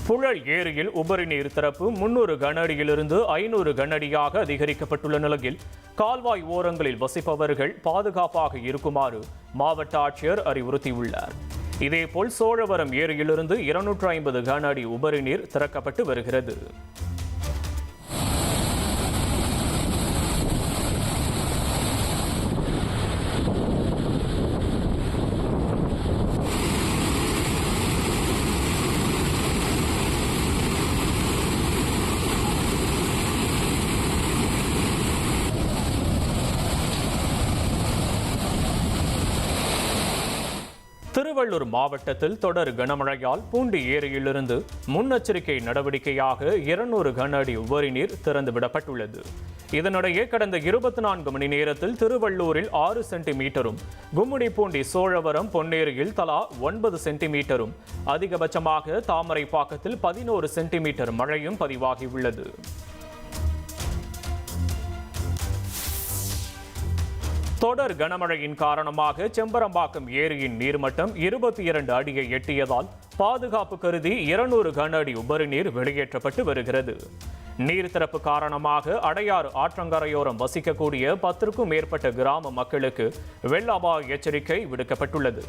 புழல் ஏரியில் உபரி நீர் திறப்பு 300 கன அடியிலிருந்து 500 கன அடியாக அதிகரிக்கப்பட்டுள்ள நிலையில் கால்வாய் ஓரங்களில் வசிப்பவர்கள் பாதுகாப்பாக இருக்குமாறு மாவட்ட ஆட்சியர் அறிவுறுத்தியுள்ளார். இதேபோல் சோழவரம் ஏரியிலிருந்து 250 கன அடி உபரி நீர் திறக்கப்பட்டு வருகிறது. திருவள்ளூர் மாவட்டத்தில் தொடர் கனமழையால் பூண்டி ஏரியிலிருந்து முன்னெச்சரிக்கை நடவடிக்கையாக 200 கன அடி உபரி நீர் திறந்துவிடப்பட்டுள்ளது. இதனிடையே கடந்த 24 மணி நேரத்தில் திருவள்ளூரில் 6 சென்டிமீட்டரும், கும்மிடிப்பூண்டி சோழவரம் பொன்னேரியில் தலா 9 சென்டிமீட்டரும், அதிகபட்சமாக தாமரைப்பாக்கத்தில் 11 சென்டிமீட்டர் மழையும் பதிவாகியுள்ளது. தொடர் கனமழையின் காரணமாக செம்பரம்பாக்கம் ஏரியின் நீர்மட்டம் 22 அடியை எட்டியதால் பாதுகாப்பு கருதி 200 கன அடி உபரி நீர் வெளியேற்றப்பட்டு வருகிறது. நீர் திறப்பு காரணமாக அடையாறு ஆற்றங்கரையோரம் வசிக்கக்கூடிய 10க்கும் மேற்பட்ட கிராம மக்களுக்கு வெள்ள அபாய எச்சரிக்கை விடுக்கப்பட்டுள்ளது.